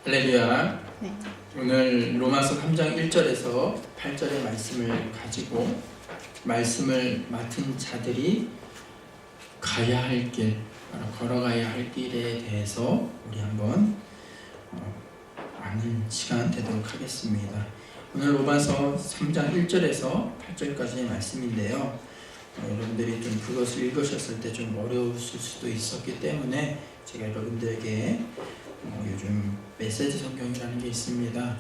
할렐루야. 네. 오늘 로마서 3장 1절에서 8절의 말씀을 가지고 말씀을 맡은 자들이 가야 할 길, 걸어가야 할 길에 대해서 우리 한번 아는 시간 되도록 하겠습니다. 오늘 로마서 3장 1절에서 8절까지의 말씀인데요. 여러분들이 좀 그것을 읽으셨을 때 좀 어려우실 수도 있었기 때문에 제가 여러분들에게 요즘 메시지 성경이라는 게 있습니다.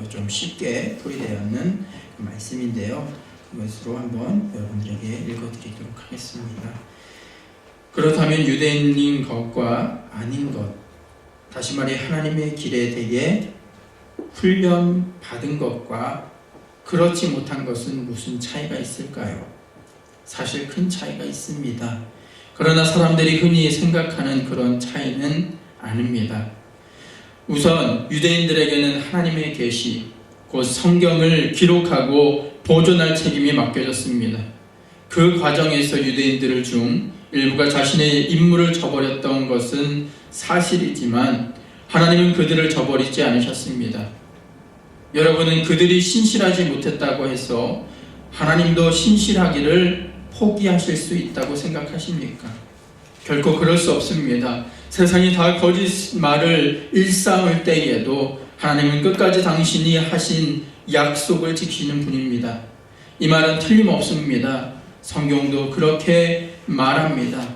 좀 쉽게 풀이되어 있는 말씀인데요. 그것으로 한번 여러분들에게 읽어드리도록 하겠습니다. 그렇다면 유대인인 것과 아닌 것, 다시 말해 하나님의 길에 대해 훈련 받은 것과 그렇지 못한 것은 무슨 차이가 있을까요? 사실 큰 차이가 있습니다. 그러나 사람들이 흔히 생각하는 그런 차이는 아닙니다. 우선 유대인들에게는 하나님의 계시, 곧 성경을 기록하고 보존할 책임이 맡겨졌습니다. 그 과정에서 유대인들 중 일부가 자신의 임무를 저버렸던 것은 사실이지만 하나님은 그들을 저버리지 않으셨습니다. 여러분은 그들이 신실하지 못했다고 해서 하나님도 신실하기를 포기하실 수 있다고 생각하십니까? 결코 그럴 수 없습니다. 세상이 다 거짓말을 일삼을 때에도 하나님은 끝까지 당신이 하신 약속을 지키는 분입니다. 이 말은 틀림없습니다. 성경도 그렇게 말합니다.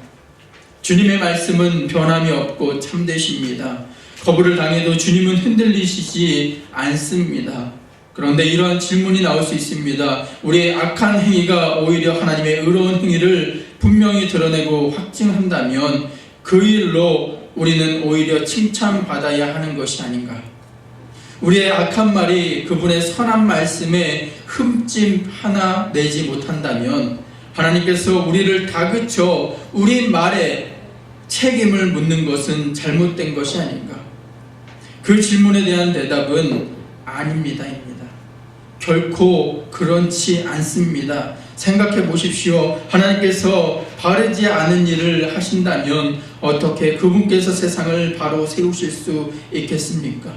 주님의 말씀은 변함이 없고 참되십니다. 거부를 당해도 주님은 흔들리시지 않습니다. 그런데 이러한 질문이 나올 수 있습니다. 우리의 악한 행위가 오히려 하나님의 의로운 행위를 분명히 드러내고 확증한다면 그 일로 우리는 오히려 칭찬받아야 하는 것이 아닌가? 우리의 악한 말이 그분의 선한 말씀에 흠집 하나 내지 못한다면 하나님께서 우리를 다그쳐 우리 말에 책임을 묻는 것은 잘못된 것이 아닌가? 그 질문에 대한 대답은 아닙니다입니다. 결코 그렇지 않습니다. 생각해 보십시오. 하나님께서 바르지 않은 일을 하신다면 어떻게 그분께서 세상을 바로 세우실 수 있겠습니까?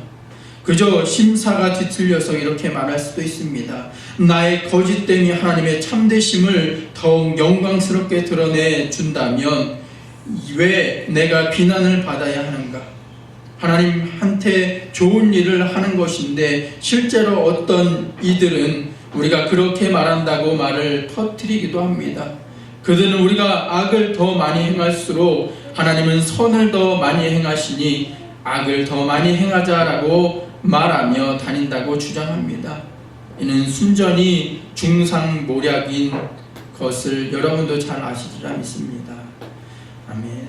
그저 심사가 뒤틀려서 이렇게 말할 수도 있습니다. 나의 거짓됨이 하나님의 참되심을 더욱 영광스럽게 드러내 준다면 왜 내가 비난을 받아야 하는가? 하나님한테 좋은 일을 하는 것인데 실제로 어떤 이들은 우리가 그렇게 말한다고 말을 퍼뜨리기도 합니다. 그들은 우리가 악을 더 많이 행할수록 하나님은 선을 더 많이 행하시니 악을 더 많이 행하자라고 말하며 다닌다고 주장합니다. 이는 순전히 중상모략인 것을 여러분도 잘 아시리라 믿습니다. 아멘.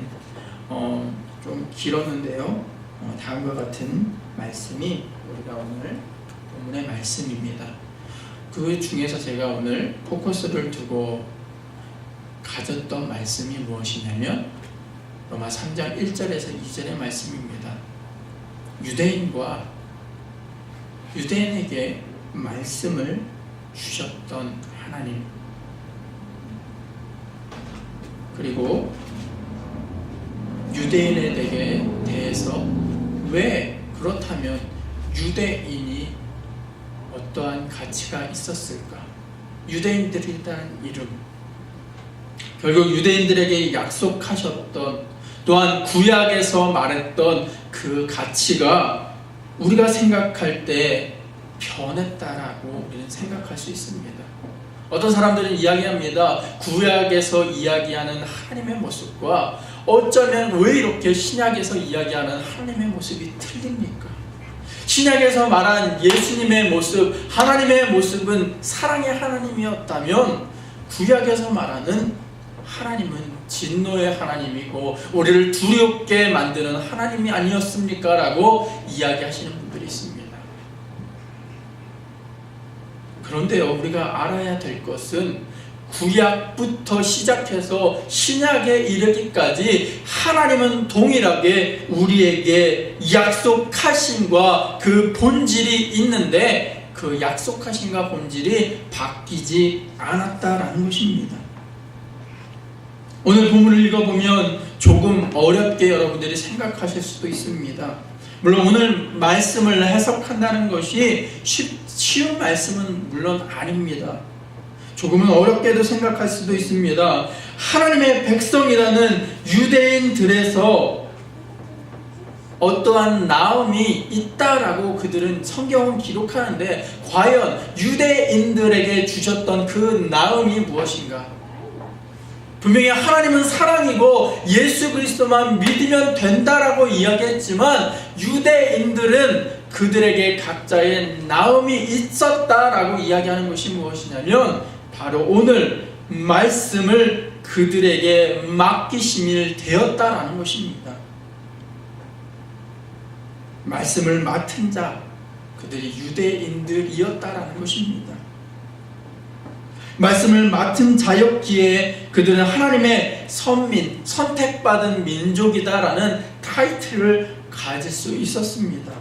좀 길었는데요. 다음과 같은 말씀이 우리가 오늘 본문의 말씀입니다. 그 중에서 제가 오늘 포커스를 두고 가졌던 말씀이 무엇이냐면 로마 3장 1절에서 2절의 말씀입니다. 유대인에게 말씀을 주셨던 하나님, 그리고 유대인에 대해서 왜 그렇다면 유대인이 어떠한 가치가 있었을까? 유대인들이라는 이름, 결국 유대인들에게 약속하셨던, 또한 구약에서 말했던 그 가치가 우리가 생각할 때 변했다라고 우리는 생각할 수 있습니다. 어떤 사람들은 이야기합니다. 구약에서 이야기하는 하나님의 모습과 어쩌면 왜 이렇게 신약에서 이야기하는 하나님의 모습이 틀립니까? 신약에서 말한 예수님의 모습, 하나님의 모습은 사랑의 하나님이었다면 구약에서 말하는 하나님은 진노의 하나님이고 우리를 두렵게 만드는 하나님이 아니었습니까? 라고 이야기하시는 분들이 있습니다. 그런데요, 우리가 알아야 될 것은 구약부터 시작해서 신약에 이르기까지 하나님은 동일하게 우리에게 약속하심과 그 본질이 있는데 그 약속하심과 본질이 바뀌지 않았다라는 것입니다. 오늘 본문을 읽어보면 조금 어렵게 여러분들이 생각하실 수도 있습니다. 물론 오늘 말씀을 해석한다는 것이 쉬운 말씀은 물론 아닙니다. 조금은 어렵게도 생각할 수도 있습니다. 하나님의 백성이라는 유대인들에서 어떠한 나음이 있다라고 그들은 성경은 기록하는데, 과연 유대인들에게 주셨던 그 나음이 무엇인가? 분명히 하나님은 사랑이고 예수 그리스도만 믿으면 된다라고 이야기했지만, 유대인들은 그들에게 각자의 나음이 있었다라고 이야기하는 것이 무엇이냐면, 바로 오늘 말씀을 그들에게 맡기심이 되었다라는 것입니다. 말씀을 맡은 자, 그들이 유대인들이었다라는 것입니다. 말씀을 맡은 자였기에 그들은 하나님의 선민, 선택받은 민족이다라는 타이틀을 가질 수 있었습니다.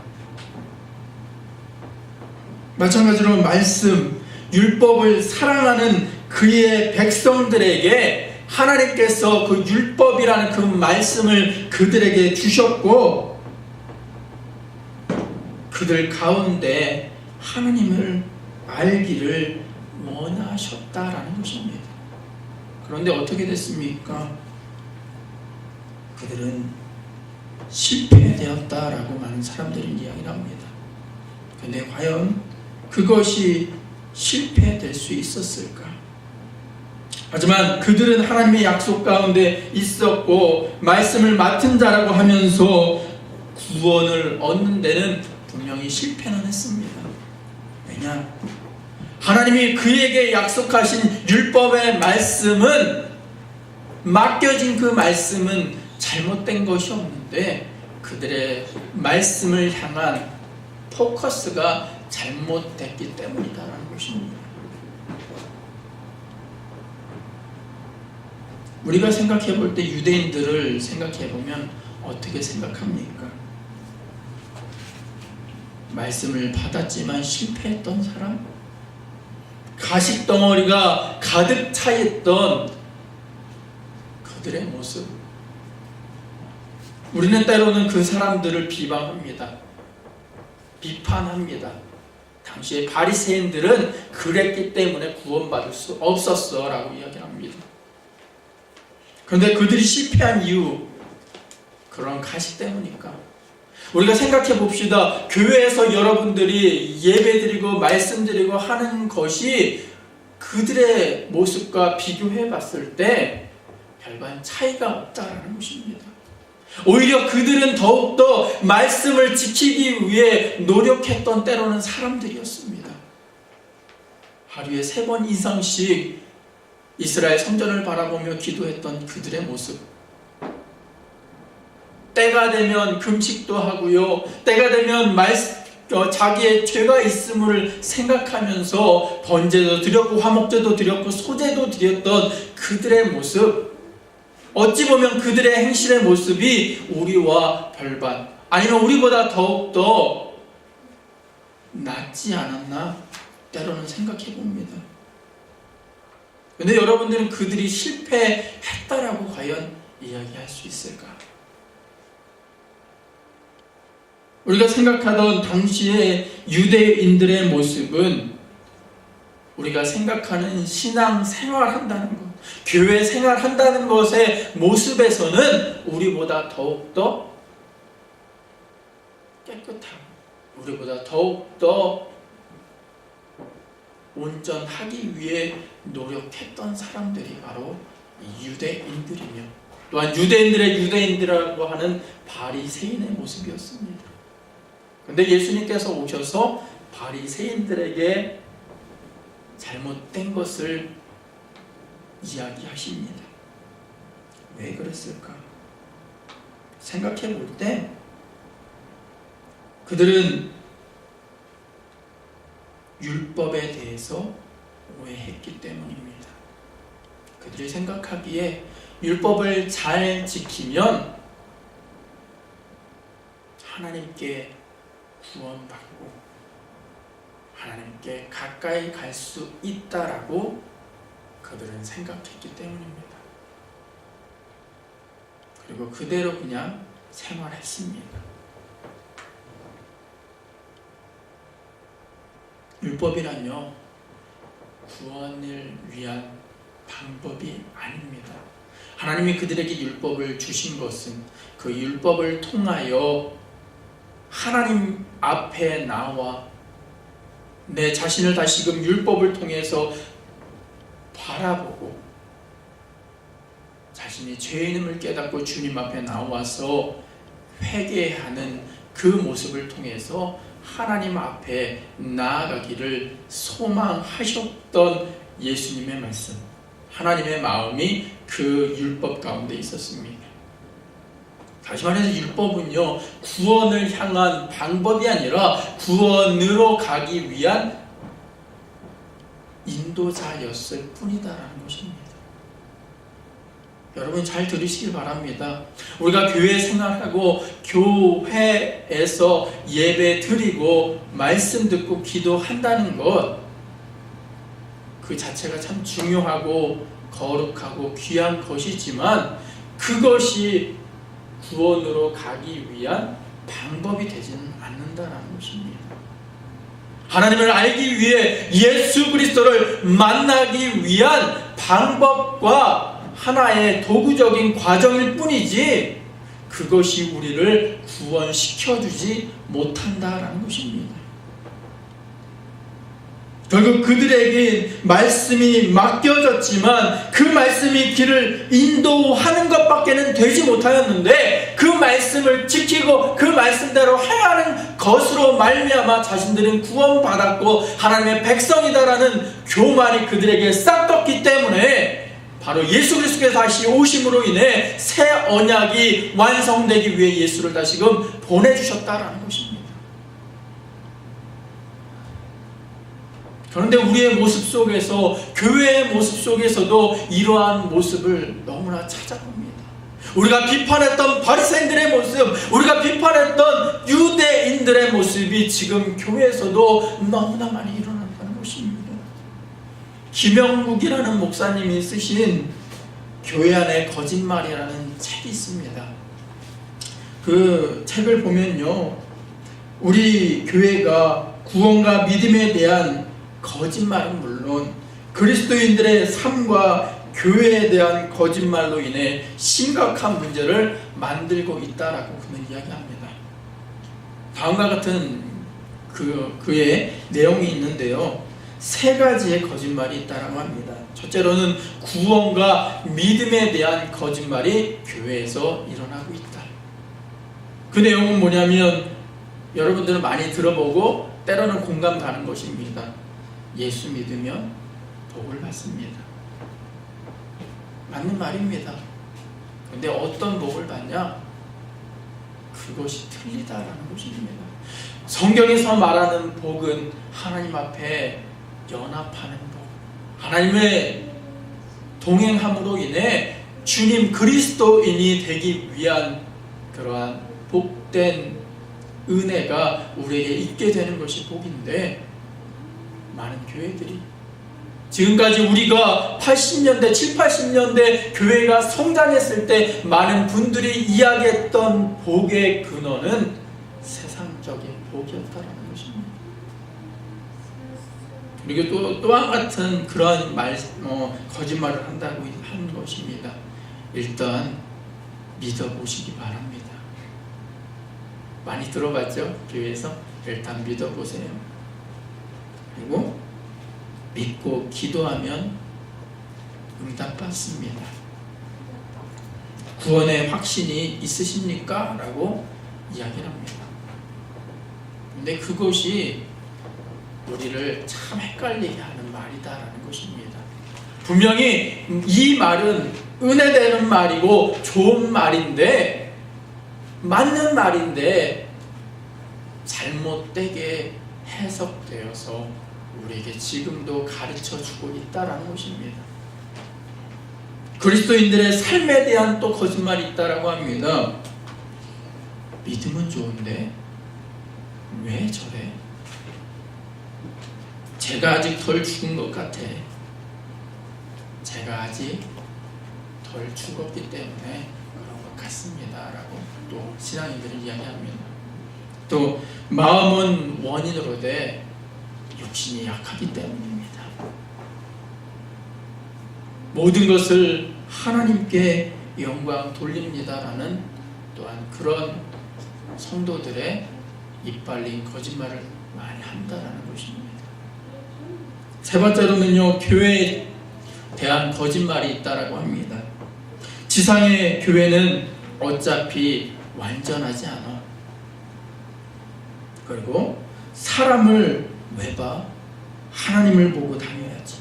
마찬가지로 말씀, 율법을 사랑하는 그의 백성들에게 하나님께서 그 율법이라는 그 말씀을 그들에게 주셨고, 그들 가운데 하나님을 알기를 원하셨다라는 것입니다. 그런데 어떻게 됐습니까? 그들은 실패되었다라고 많은 사람들은 이야기를 합니다. 그런데 과연 그것이 실패될 수 있었을까? 하지만 그들은 하나님의 약속 가운데 있었고 말씀을 맡은 자라고 하면서 구원을 얻는 데는 분명히 실패는 했습니다. 왜냐? 하나님이 그에게 약속하신 율법의 말씀은, 맡겨진 그 말씀은 잘못된 것이 없는데 그들의 말씀을 향한 포커스가 잘못됐기 때문이다라는 것입니다. 우리가 생각해 볼 때 유대인들을 생각해 보면 어떻게 생각합니까? 말씀을 받았지만 실패했던 사람? 가식덩어리가 가득 차 있던 그들의 모습. 우리는 때로는 그 사람들을 비방합니다. 비판합니다. 당시에 바리새인들은 그랬기 때문에 구원받을 수 없었어 라고 이야기합니다. 그런데 그들이 실패한 이유, 그런 가식 때문일까? 우리가 생각해 봅시다. 교회에서 여러분들이 예배드리고 말씀드리고 하는 것이 그들의 모습과 비교해 봤을 때 별반 차이가 없다라는 것입니다. 오히려 그들은 더욱더 말씀을 지키기 위해 노력했던 때로는 사람들이었습니다. 하루에 3번 이상씩 이스라엘 성전을 바라보며 기도했던 그들의 모습. 때가 되면 금식도 하고요, 때가 되면 자기의 죄가 있음을 생각하면서 번제도 드렸고 화목제도 드렸고 소제도 드렸던 그들의 모습, 어찌 보면 그들의 행실의 모습이 우리와 별반, 아니면 우리보다 더욱더 낫지 않았나 때로는 생각해 봅니다. 그런데 여러분들은 그들이 실패했다라고 과연 이야기할 수 있을까? 우리가 생각하던 당시의 유대인들의 모습은 우리가 생각하는 신앙 생활한다는 것, 교회 생활한다는 것의 모습에서는 우리보다 더욱더 깨끗하고 우리보다 더욱더 온전하기 위해 노력했던 사람들이 바로 유대인들이며, 또한 유대인들의 유대인들이라고 하는 바리새인의 모습이었습니다. 그런데 예수님께서 오셔서 바리새인들에게 잘못된 것을 이야기하십니다. 왜 그랬을까? 생각해 볼 때 그들은 율법에 대해서 오해했기 때문입니다. 그들이 생각하기에 율법을 잘 지키면 하나님께 구원받고 하나님께 가까이 갈 수 있다라고 그들은 생각했기 때문입니다. 그리고 그대로 그냥 생활했습니다. 율법이란요, 구원을 위한 방법이 아닙니다. 하나님이 그들에게 율법을 주신 것은 그 율법을 통하여 하나님 앞에 나와 내 자신을 다시금 율법을 통해서 바라보고 자신이 죄인임을 깨닫고 주님 앞에 나와서 회개하는 그 모습을 통해서 하나님 앞에 나아가기를 소망하셨던 예수님의 말씀, 하나님의 마음이 그 율법 가운데 있었습니다. 다시 말해서 율법은요, 구원을 향한 방법이 아니라 구원으로 가기 위한 인도자였을 뿐이다라는 것입니다. 여러분 잘 들으시길 바랍니다. 우리가 교회 생활하고 교회에서 예배 드리고 말씀 듣고 기도한다는 것, 그 자체가 참 중요하고 거룩하고 귀한 것이지만 그것이 구원으로 가기 위한 방법이 되지는 않는다라는 것입니다. 하나님을 알기 위해 예수 그리스도를 만나기 위한 방법과 하나의 도구적인 과정일 뿐이지 그것이 우리를 구원시켜주지 못한다라는 것입니다. 결국 그들에게 말씀이 맡겨졌지만 그 말씀이 길을 인도하는 것밖에는 되지 못하였는데 그 말씀을 지키고 그 말씀대로 행하는 것으로 말미암아 자신들은 구원받았고 하나님의 백성이다라는 교만이 그들에게 싹 떴기 때문에 바로 예수 그리스도께서 다시 오심으로 인해 새 언약이 완성되기 위해 예수를 다시금 보내주셨다라는 것입니다. 그런데 우리의 모습 속에서, 교회의 모습 속에서도 이러한 모습을 너무나 찾아봅니다. 우리가 비판했던 바리새인들의 모습, 우리가 비판했던 유대인들의 모습이 지금 교회에서도 너무나 많이 일어난다는 것입니다. 김영국이라는 목사님이 쓰신 교회 안에 거짓말이라는 책이 있습니다. 그 책을 보면요, 우리 교회가 구원과 믿음에 대한 거짓말은 물론 그리스도인들의 삶과 교회에 대한 거짓말로 인해 심각한 문제를 만들고 있다라고 그는 이야기합니다. 다음과 같은 그의 내용이 있는데요, 세 가지의 거짓말이 있다라고 합니다. 첫째로는 구원과 믿음에 대한 거짓말이 교회에서 일어나고 있다. 그 내용은 뭐냐면 여러분들은 많이 들어보고 때로는 공감 가는 것입니다. 예수 믿으면 복을 받습니다. 맞는 말입니다. 근데 어떤 복을 받냐? 그것이 틀리다라는 것입니다. 성경에서 말하는 복은 하나님 앞에 연합하는 복, 하나님의 동행함으로 인해 주님 그리스도인이 되기 위한 그러한 복된 은혜가 우리에게 있게 되는 것이 복인데, 많은 교회들이 지금까지 우리가 80년대, 7, 80년대 교회가 성장했을 때 많은 분들이 이야기했던 복의 근원은 세상적인 복이었다라는 것입니다. 그리고 또 한 같은 그런 거짓말을 한다고 하는 것입니다. 일단 믿어보시기 바랍니다. 많이 들어봤죠? 교회에서 일단 믿어보세요. 그리고 믿고 기도하면 응답받습니다. 구원의 확신이 있으십니까? 라고 이야기를 합니다. 근데 그것이 우리를 참 헷갈리게 하는 말이다라는 것입니다. 분명히 이 말은 은혜되는 말이고 좋은 말인데, 맞는 말인데 잘못되게 해석되어서 우리에게 지금도 가르쳐주고 있다라는 것입니다. 그리스도인들의 삶에 대한 또 거짓말이 있다라고 합니다. 믿음은 좋은데 왜 저래? 제가 아직 덜 죽은 것 같아. 제가 아직 덜 죽었기 때문에 그런 것 같습니다 라고 또 신앙인들은 이야기합니다. 또 마음은 원인으로 돼 육신이 약하기 때문입니다. 모든 것을 하나님께 영광 돌립니다라는 또한 그런 성도들의 이빨린 거짓말을 많이 한다라는 것입니다. 세 번째로는요, 교회에 대한 거짓말이 있다라고 합니다. 지상의 교회는 어차피 완전하지 않아. 그리고 사람을 왜 봐? 하나님을 보고 다녀야지.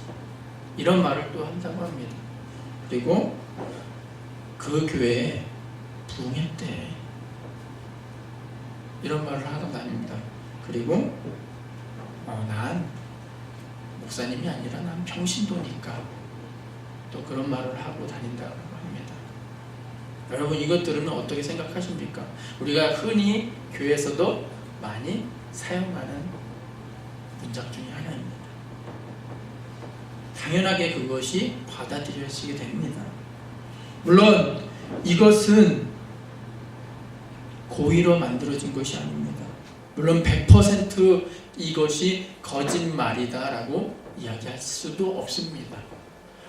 이런 말을 또 한다고 합니다. 그리고 그 교회에 부흥했대. 이런 말을 하고 다닙니다. 그리고 난 목사님이 아니라 난 평신도니까 또 그런 말을 하고 다닌다고 합니다. 여러분, 이것 들으면 어떻게 생각하십니까? 우리가 흔히 교회에서도 많이 사용하는 문장 중에 하나입니다. 당연하게 그것이 받아들여지게 됩니다. 물론 이것은 고의로 만들어진 것이 아닙니다. 물론 100% 이것이 거짓말이다라고 이야기할 수도 없습니다.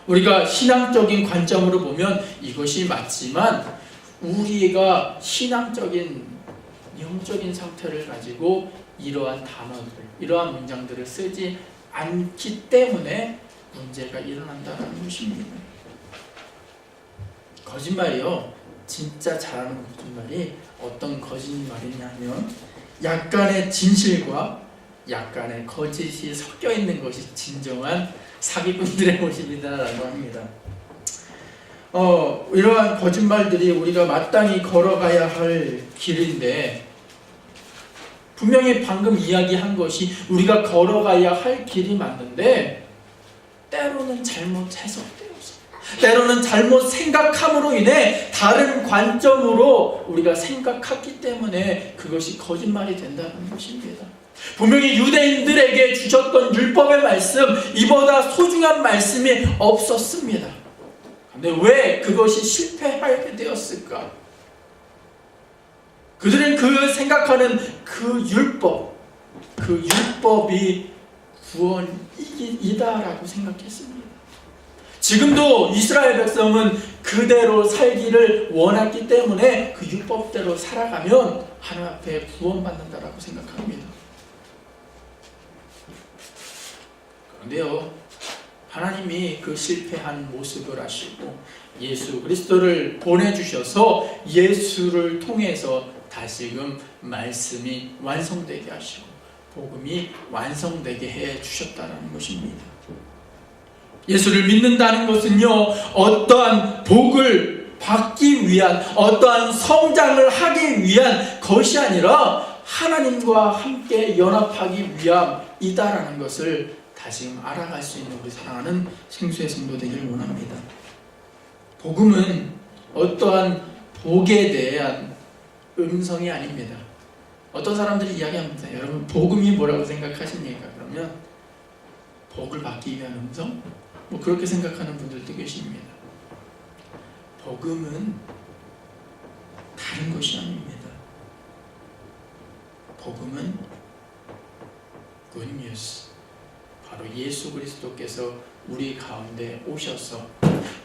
우리가 신앙적인 관점으로 보면 이것이 맞지만 우리가 신앙적인 영적인 상태를 가지고 이러한 단어들, 이러한 문장들을 쓰지 않기 때문에 문제가 일어난다는 것입니다. 거짓말이요, 진짜 잘하는 거짓말이 어떤 거짓말이냐면 약간의 진실과 약간의 거짓이 섞여 있는 것이 진정한 사기꾼들의 모습이다라고 합니다. 이러한 거짓말들이 우리가 마땅히 걸어가야 할 길인데, 분명히 방금 이야기한 것이 우리가 걸어가야 할 길이 맞는데 때로는 잘못 해석되어서, 때로는 잘못 생각함으로 인해 다른 관점으로 우리가 생각했기 때문에 그것이 거짓말이 된다는 것입니다. 분명히 유대인들에게 주셨던 율법의 말씀, 이보다 소중한 말씀이 없었습니다. 근데 왜 그것이 실패하게 되었을까? 그들은 그 생각하는 그 율법이 구원이다라고 생각했습니다. 지금도 이스라엘 백성은 그대로 살기를 원했기 때문에 그 율법대로 살아가면 하나님 앞에 구원받는다라고 생각합니다. 그런데요, 하나님이 그 실패한 모습을 아시고 예수 그리스도를 보내주셔서 예수를 통해서 다시금 말씀이 완성되게 하시고 복음이 완성되게 해주셨다는 것입니다. 예수를 믿는다는 것은요, 어떠한 복을 받기 위한, 어떠한 성장을 하기 위한 것이 아니라 하나님과 함께 연합하기 위함이다라는 것을 다시금 알아갈 수 있는 우리 사랑하는 생수의 성도 되기를 원합니다. 복음은 어떠한 복에 대한 음성이 아닙니다. 어떤 사람들이 이야기합니다. 여러분, 복음이 뭐라고 생각하십니까? 그러면 복을 받기 위한 음성? 뭐 그렇게 생각하는 분들도 계십니다. 복음은 다른 것이 아닙니다. 복음은 good news, 바로 예수 그리스도께서 우리 가운데 오셔서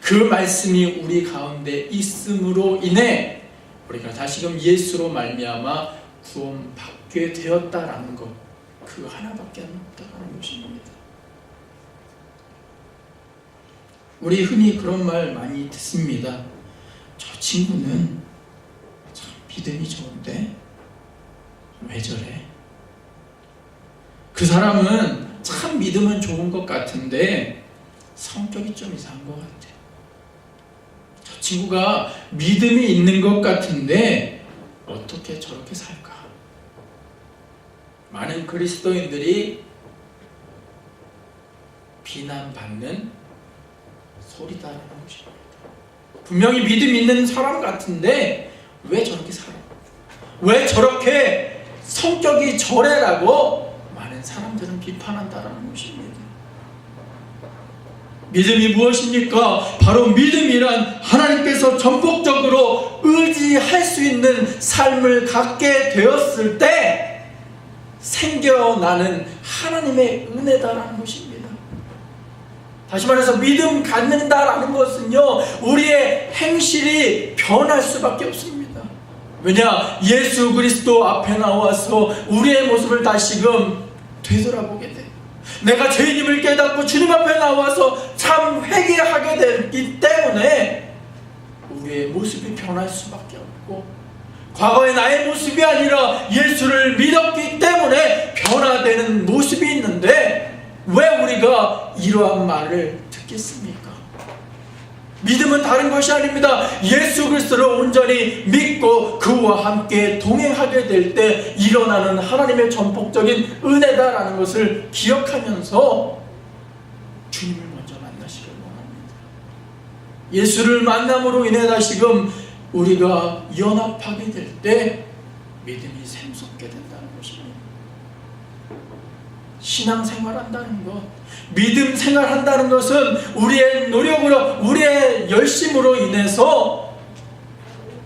그 말씀이 우리 가운데 있음으로 인해 우리가 다시금 예수로 말미암아 구원받게 되었다라는 것, 그 하나밖에 없다는 것입니다. 우리 흔히 그런 말 많이 듣습니다. 저 친구는 참 믿음이 좋은데 왜 저래? 그 사람은 참 믿음은 좋은 것 같은데 성격이 좀 이상한 것 같아. 저 친구가 믿음이 있는 것 같은데 어떻게 저렇게 살까? 많은 그리스도인들이 비난받는 소리다라는 것입니다. 분명히 믿음 있는 사람 같은데 왜 저렇게 살아? 왜 저렇게 성격이 저래라고 많은 사람들은 비판한다라는 것입니다. 믿음이 무엇입니까? 바로 믿음이란 하나님께서 전폭적으로 의지할 수 있는 삶을 갖게 되었을 때 생겨나는 하나님의 은혜다라는 것입니다. 다시 말해서 믿음 갖는다라는 것은요, 우리의 행실이 변할 수밖에 없습니다. 왜냐? 예수 그리스도 앞에 나와서 우리의 모습을 다시금 되돌아보게 돼. 내가 죄인임을 깨닫고 주님 앞에 나와서 참 회개하게 됐기 때문에 우리의 모습이 변할 수밖에 없고, 과거의 나의 모습이 아니라 예수를 믿었기 때문에 변화되는 모습이 있는데, 왜 우리가 이러한 말을 듣겠습니까? 믿음은 다른 것이 아닙니다. 예수 그리스도를 온전히 믿고 그와 함께 동행하게 될 때 일어나는 하나님의 전폭적인 은혜다라는 것을 기억하면서 주님을 먼저 만나시길 원합니다. 예수를 만남으로 인해 다시금 우리가 연합하게 될 때 믿음이 샘솟게 된다는 것입니다. 신앙생활한다는 것, 믿음 생활한다는 것은 우리의 노력으로, 우리의 열심으로 인해서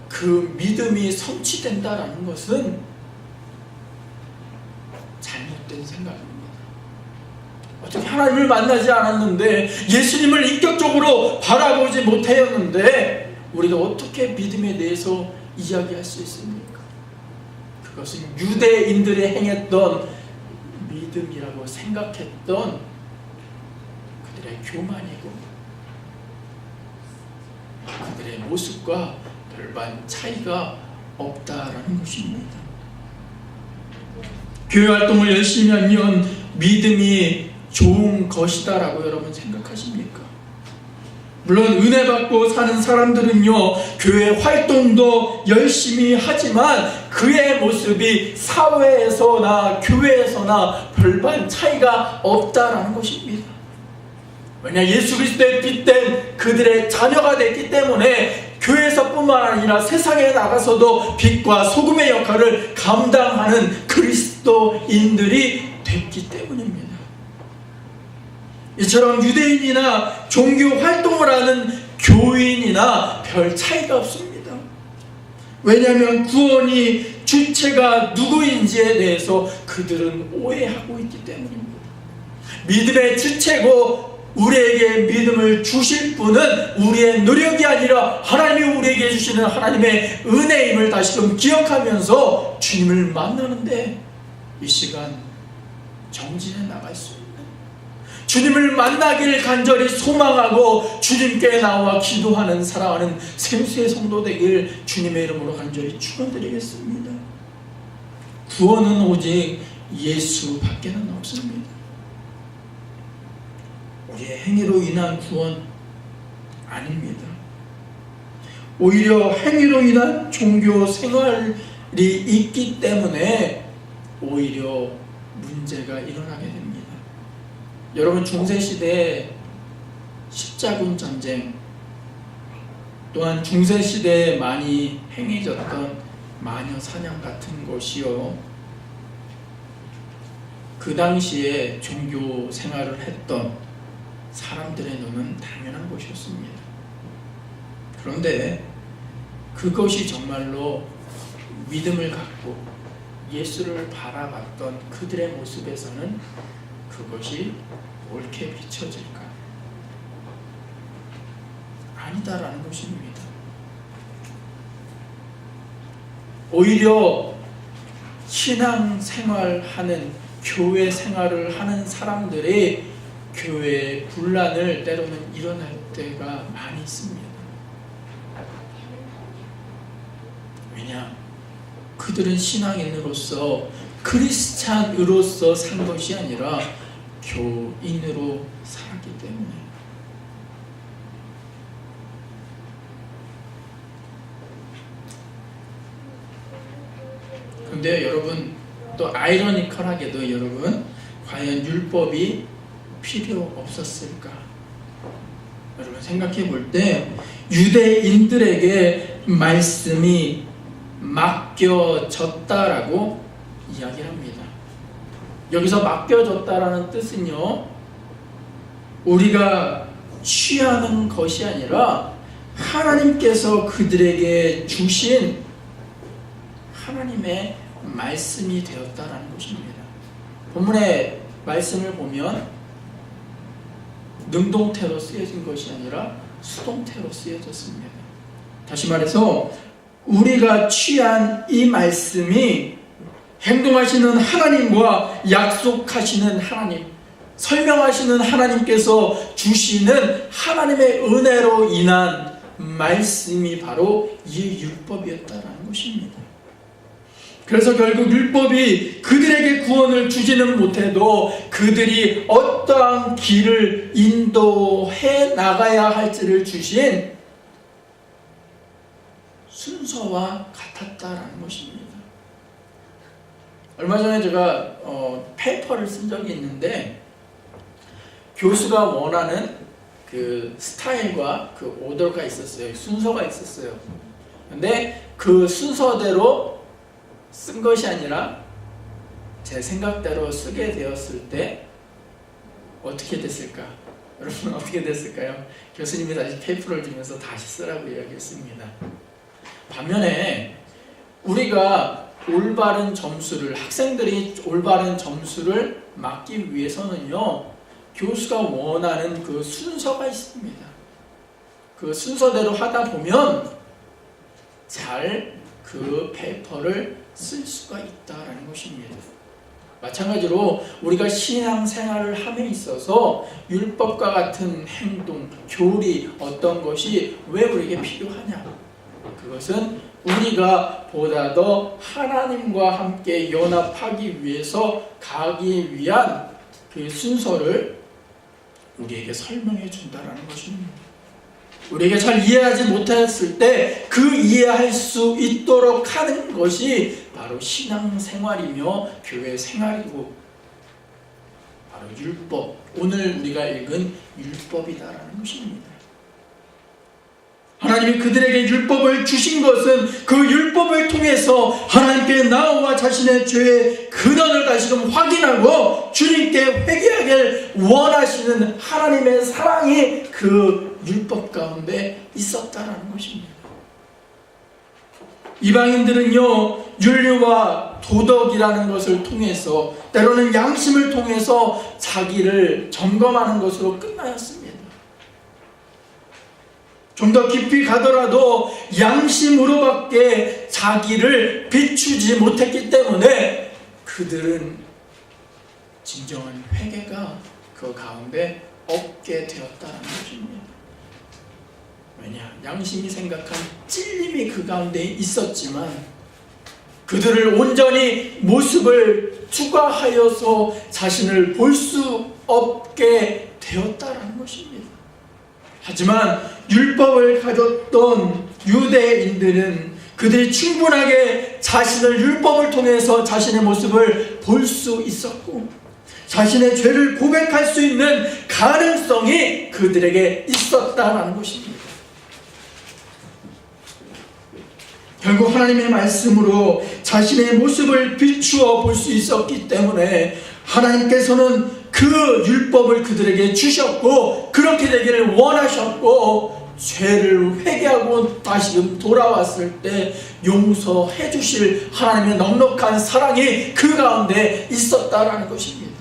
그 믿음이 성취된다는 것은 잘못된 생각입니다. 어떻게 하나님을 만나지 않았는데, 예수님을 인격적으로 바라보지 못하였는데 우리가 어떻게 믿음에 대해서 이야기할 수 있습니까? 그것은 유대인들이 행했던 믿음이라고 생각했던 그들의 교만이고, 그들의 모습과 별반 차이가 없다라는 것입니다. 교회 활동을 열심히 하면 믿음이 좋은 것이다라고 여러분 생각하십니까? 물론 은혜 받고 사는 사람들은요, 교회 활동도 열심히 하지만 그의 모습이 사회에서나 교회에서나 별반 차이가 없다라는 것입니다. 왜냐? 예수 그리스도의 빛된 그들의 자녀가 됐기 때문에 교회에서뿐만 아니라 세상에 나가서도 빛과 소금의 역할을 감당하는 그리스도인들이 됐기 때문입니다. 이처럼 유대인이나 종교 활동을 하는 교인이나 별 차이가 없습니다. 왜냐하면 구원이 주체가 누구인지에 대해서 그들은 오해하고 있기 때문입니다. 믿음의 주체고 우리에게 믿음을 주실 분은 우리의 노력이 아니라 하나님이 우리에게 주시는 하나님의 은혜임을 다시금 기억하면서 주님을 만나는데 이 시간 정진해 나갈 수 있는, 주님을 만나길 간절히 소망하고 주님께 나와 기도하는 사랑하는 생수의 성도 되길 주님의 이름으로 간절히 축원드리겠습니다. 구원은 오직 예수밖에는 없습니다. 우리의 행위로 인한 구원 아닙니다. 오히려 행위로 인한 종교 생활이 있기 때문에 오히려 문제가 일어나게 됩니다. 여러분, 중세시대에 십자군 전쟁, 또한 중세시대에 많이 행해졌던 마녀 사냥 같은 것이요, 그 당시에 종교 생활을 했던 사람들의 눈은 당연한 것이었습니다. 그런데 그것이 정말로 믿음을 갖고 예수를 바라봤던 그들의 모습에서는 그것이 옳게 비춰질까? 아니다라는 것입니다. 오히려 신앙생활하는, 교회 생활을 하는 사람들이 교회의 분란을 때로는 일어날 때가 많이 있습니다. 왜냐? 그들은 신앙인으로서, 크리스찬으로서 산 것이 아니라 교인으로 살았기 때문에. 근데 여러분, 또 아이러니컬하게도 여러분, 과연 율법이 필요 없었을까? 여러분 생각해 볼 때 유대인들에게 말씀이 맡겨졌다라고 이야기를 합니다. 여기서 맡겨졌다라는 뜻은요, 우리가 취하는 것이 아니라 하나님께서 그들에게 주신 하나님의 말씀이 되었다라는 것입니다. 본문의 말씀을 보면 능동태로 쓰여진 것이 아니라 수동태로 쓰여졌습니다. 다시 말해서 우리가 취한 이 말씀이 행동하시는 하나님과 약속하시는 하나님, 설명하시는 하나님께서 주시는 하나님의 은혜로 인한 말씀이 바로 이 율법이었다라는 것입니다. 그래서 결국 율법이 그들에게 구원을 주지는 못해도 그들이 어떠한 길을 인도해 나가야 할지를 주신 순서와 같았다라는 것입니다. 얼마 전에 제가 페이퍼를 쓴 적이 있는데, 교수가 원하는 그 스타일과 그 오더가 있었어요. 순서가 있었어요. 근데 그 순서대로 쓴 것이 아니라 제 생각대로 쓰게 되었을 때 어떻게 됐을까? 여러분 어떻게 됐을까요? 교수님이 다시 페이퍼를 주면서 다시 쓰라고 이야기했습니다. 반면에 우리가 올바른 점수를, 학생들이 올바른 점수를 맞기 위해서는요, 교수가 원하는 그 순서가 있습니다. 그 순서대로 하다 보면 잘 그 페이퍼를 쓸 수가 있다라는 것입니다. 마찬가지로 우리가 신앙생활을 함에 있어서 율법과 같은 행동, 교리, 어떤 것이 왜 우리에게 필요하냐? 그것은 우리가 보다 더 하나님과 함께 연합하기 위해서 가기 위한 그 순서를 우리에게 설명해 준다라는 것입니다. 우리에게 잘 이해하지 못했을 때 그 이해할 수 있도록 하는 것이 바로 신앙생활이며 교회 생활이고 바로 율법, 오늘 우리가 읽은 율법이다라는 것입니다. 하나님이 그들에게 율법을 주신 것은 그 율법을 통해서 하나님께 나와 자신의 죄의 근원을 다시금 확인하고 주님께 회개하길 원하시는 하나님의 사랑이 그 율법 가운데 있었다는 것입니다. 이방인들은요, 윤리와 도덕이라는 것을 통해서, 때로는 양심을 통해서 자기를 점검하는 것으로 끝나였습니다. 좀 더 깊이 가더라도 양심으로밖에 자기를 비추지 못했기 때문에 그들은 진정한 회개가 그 가운데 없게 되었다는 것입니다. 왜냐? 양심이 생각한 찔림이 그 가운데 있었지만 그들을 온전히 모습을 투과하여서 자신을 볼 수 없게 되었다는 것입니다. 하지만 율법을 가졌던 유대인들은 그들이 충분하게 자신을 율법을 통해서 자신의 모습을 볼 수 있었고 자신의 죄를 고백할 수 있는 가능성이 그들에게 있었다는 것입니다. 결국 하나님의 말씀으로 자신의 모습을 비추어 볼 수 있었기 때문에 하나님께서는 그 율법을 그들에게 주셨고 그렇게 되기를 원하셨고 죄를 회개하고 다시금 돌아왔을 때 용서해 주실 하나님의 넉넉한 사랑이 그 가운데 있었다라는 것입니다.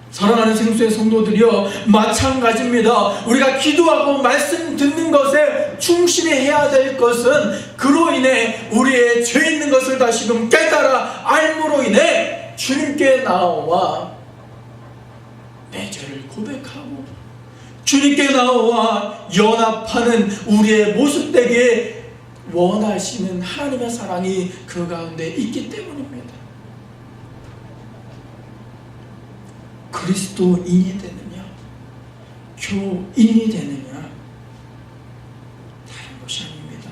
사랑하는 생수의 성도들이여, 마찬가지입니다. 우리가 기도하고 말씀 듣는 것에 충실히 해야 될 것은 그로 인해 우리의 죄 있는 것을 다시금 깨달아 알므로 인해 주님께 나와 내 죄를 고백하고 주님께 나와 연합하는 우리의 모습 되게 원하시는 하나님의 사랑이 그 가운데 있기 때문입니다. 그리스도인이 되느냐, 교인이 되느냐, 다른 것이 아닙니다.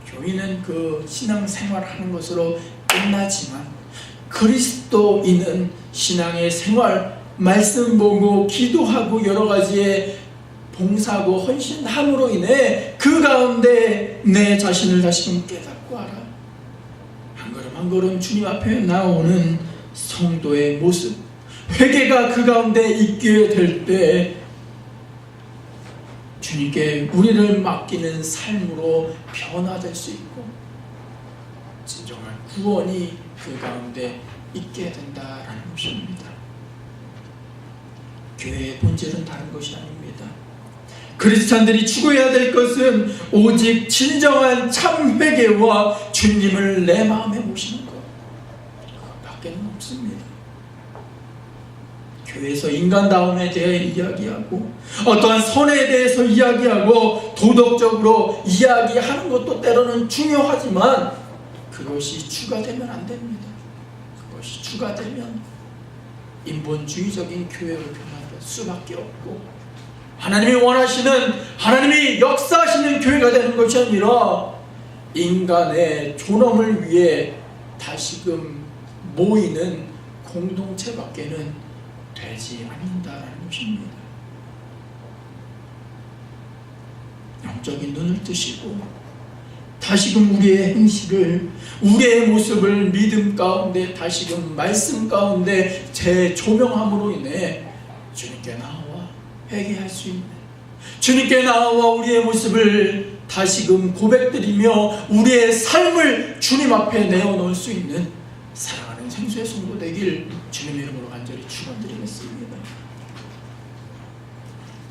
교인은 그 신앙생활하는 것으로 끝나지만 그리스도인은 신앙의 생활, 말씀 보고 기도하고 여러 가지의 봉사하고 헌신함으로 인해 그 가운데 내 자신을 다시금 깨닫고 알아. 한 걸음 한 걸음 주님 앞에 나오는 성도의 모습, 회개가 그 가운데 있게 될 때 주님께 우리를 맡기는 삶으로 변화될 수 있고 진정한 구원이 그 가운데 있게 된다라는 것입니다. 교회의 본질은 다른 것이 아닙니다. 크리스찬들이 추구해야 될 것은 오직 진정한 참 회개와 주님을 내 마음에 모시는 것, 그것밖에는 없습니다. 교회에서 인간다움에 대해 이야기하고 어떠한 선에 대해서 이야기하고 도덕적으로 이야기하는 것도 때로는 중요하지만 그것이 주가되면 안 됩니다. 그것이 주가되면 인본주의적인 교회로 변할 수밖에 없고 하나님이 원하시는, 하나님이 역사하시는 교회가 되는 것이 아니라 인간의 존엄을 위해 다시금 모이는 공동체밖에는 되지 않는다라는 것입니다. 영적인 눈을 뜨시고 다시금 우리의 행실을, 우리의 모습을 믿음 가운데 다시금 말씀 가운데 재조명함으로 인해 주님께 나와 회개할 수 있는, 주님께 나와 우리의 모습을 다시금 고백드리며 우리의 삶을 주님 앞에 내어놓을 수 있는 사랑하는 생수의 성도 되길 주님의 이름으로 간절히 축원드리겠습니다.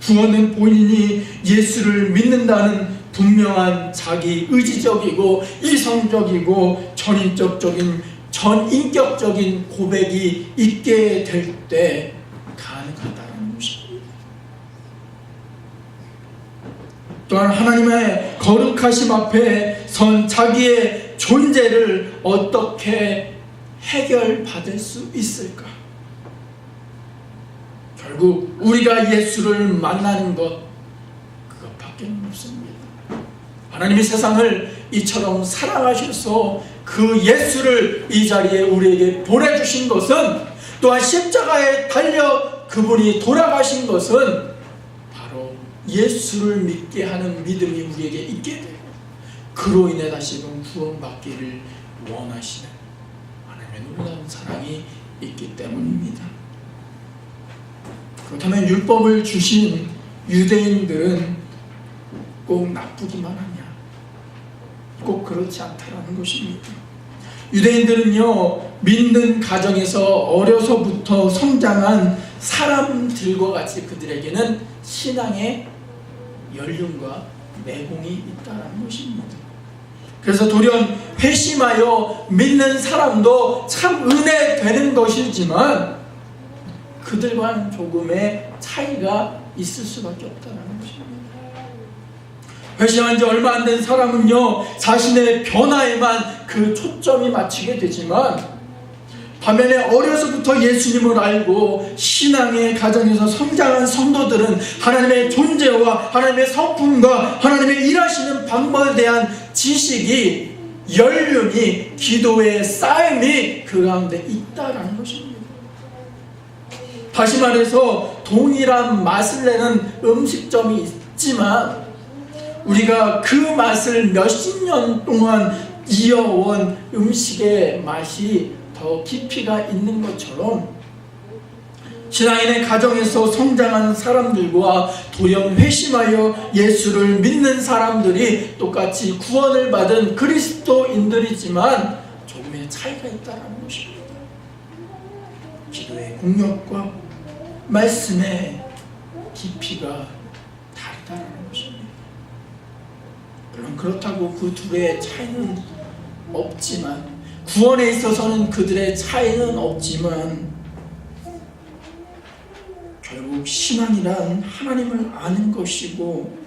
구원은 본인이 예수를 믿는다는 분명한 자기 의지적이고 이성적이고 전인격적인 고백이 있게 될 때 가능하다는 것입니다. 또한 하나님의 거룩하심 앞에 선 자기의 존재를 어떻게 해결받을 수 있을까? 결국 우리가 예수를 만나는 것, 그것밖에 없습니다. 하나님이 세상을 이처럼 사랑하셔서 그 예수를 이 자리에 우리에게 보내주신 것은, 또한 십자가에 달려 그분이 돌아가신 것은 바로 예수를 믿게 하는 믿음이 우리에게 있게 되고 그로 인해 다시금 구원받기를 원하시는 하나님의 놀라운 사랑이 있기 때문입니다. 그렇다면 율법을 주신 유대인들은 꼭 나쁘기만 하냐? 꼭 그렇지 않다라는 것입니다. 유대인들은요, 믿는 가정에서 어려서부터 성장한 사람들과 같이 그들에게는 신앙의 연륜과 내공이 있다는 것입니다. 그래서 돌연 회심하여 믿는 사람도 참 은혜되는 것이지만 그들과는 조금의 차이가 있을 수밖에 없다는 것입니다. 회심한 지 얼마 안 된 사람은요, 자신의 변화에만 그 초점이 맞추게 되지만 반면에 어려서부터 예수님을 알고 신앙의 가정에서 성장한 성도들은 하나님의 존재와 하나님의 성품과 하나님의 일하시는 방법에 대한 지식이, 연륜이, 기도의 쌓임이 그 가운데 있다라는 것입니다. 다시 말해서 동일한 맛을 내는 음식점이 있지만 우리가 그 맛을 몇십 년 동안 이어온 음식의 맛이 더 깊이가 있는 것처럼 신앙인의 가정에서 성장한 사람들과 돌연 회심하여 예수를 믿는 사람들이 똑같이 구원을 받은 그리스도인들이지만 조금의 차이가 있다는 것입니다. 기도의 공력과 말씀의 깊이가 다르다는 것입니다. 물론 그렇다고 그 둘의 차이는 없지만, 구원에 있어서는 그들의 차이는 없지만 결국 신앙이란 하나님을 아는 것이고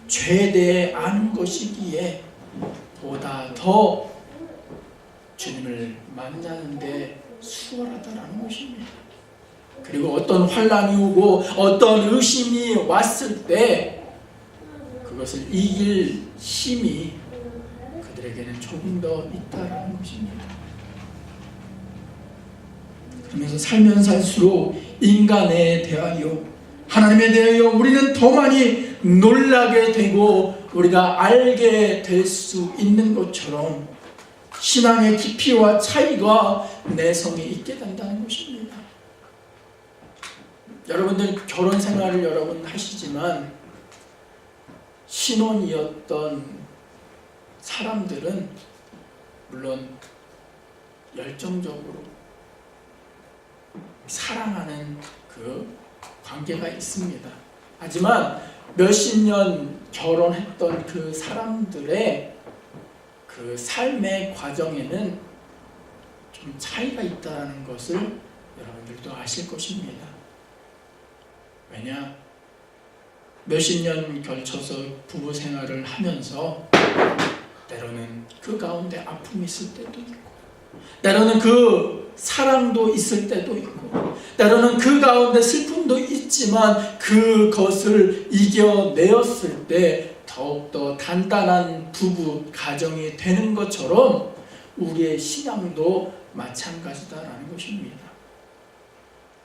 죄에 대해 아는 것이기에 보다 더 주님을 만나는 데 수월하다는 것입니다. 그리고 어떤 환난이 오고 어떤 의심이 왔을 때 그것을 이길 힘이 그들에게는 조금 더 있다는 것입니다. 그러면서 살면 살수록 인간에 대하여, 하나님에 대하여 우리는 더 많이 놀라게 되고 우리가 알게 될 수 있는 것처럼 신앙의 깊이와 차이가 내성이 있게 된다는 것입니다. 여러분들 결혼 생활을 여러분 하시지만 신혼이었던 사람들은 물론 열정적으로 사랑하는 그 관계가 있습니다. 하지만 몇십 년 결혼했던 그 사람들의 그 삶의 과정에는 좀 차이가 있다는 것을 여러분들도 아실 것입니다. 왜냐? 몇십 년 걸쳐서 부부 생활을 하면서 때로는 그 가운데 아픔이 있을 때도 있고, 때로는 그 사랑도 있을 때도 있고, 때로는 그 가운데 슬픔도 있지만 그것을 이겨내었을 때 더욱더 단단한 부부 가정이 되는 것처럼 우리의 신앙도 마찬가지다라는 것입니다.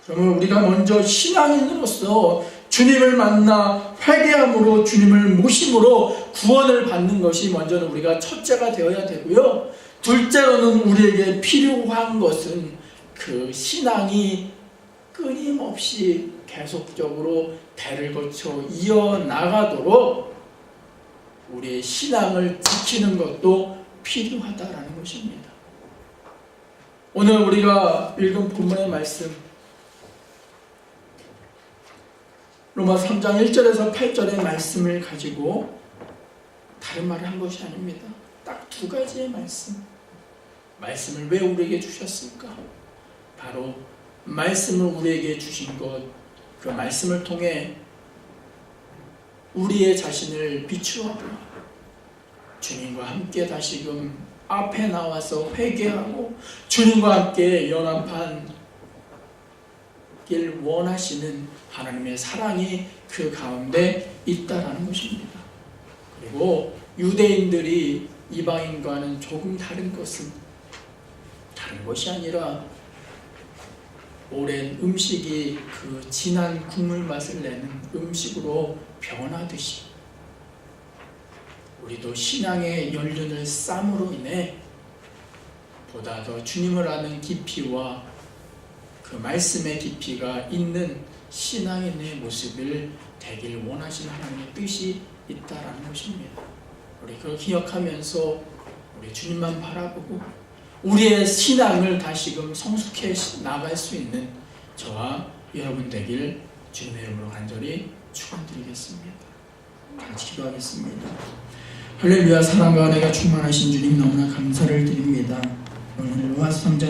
그러면 우리가 먼저 신앙인으로서 주님을 만나 회개함으로 주님을 모심으로 구원을 받는 것이 먼저는 우리가 첫째가 되어야 되고요. 둘째로는 우리에게 필요한 것은 그 신앙이 끊임없이 계속적으로 대를 거쳐 이어나가도록 우리의 신앙을 지키는 것도 필요하다라는 것입니다. 오늘 우리가 읽은 본문의 말씀 로마 3장 1절에서 8절의 말씀을 가지고 다른 말을 한 것이 아닙니다. 딱 두 가지의 말씀을 왜 우리에게 주셨을까? 바로 말씀을 우리에게 주신 것, 그 말씀을 통해 우리의 자신을 비추어보고 주님과 함께 다시금 앞에 나와서 회개하고 주님과 함께 연합하길 원하시는 하나님의 사랑이 그 가운데 있다라는 것입니다. 그리고 유대인들이 이방인과는 조금 다른 것은 다른 것이 아니라 오랜 음식이 그 진한 국물 맛을 내는 음식으로 변하듯이 우리도 신앙의 연륜을 쌓음으로 인해 보다 더 주님을 아는 깊이와 그 말씀의 깊이가 있는 신앙인의 모습을 되길 원하시는 하나님의 뜻이 있다라는 것입니다. 우리 그걸 기억하면서 우리 주님만 바라보고 우리의 신앙을 다시금 성숙해 나갈 수 있는 저와 여러분 되길 주님의 이름으로 간절히 축원드리겠습니다. 같이 기도하겠습니다. 할렐루야. 사랑과 은혜가 충만하신 주님 너무나 감사를 드립니다. 오늘 로마 3장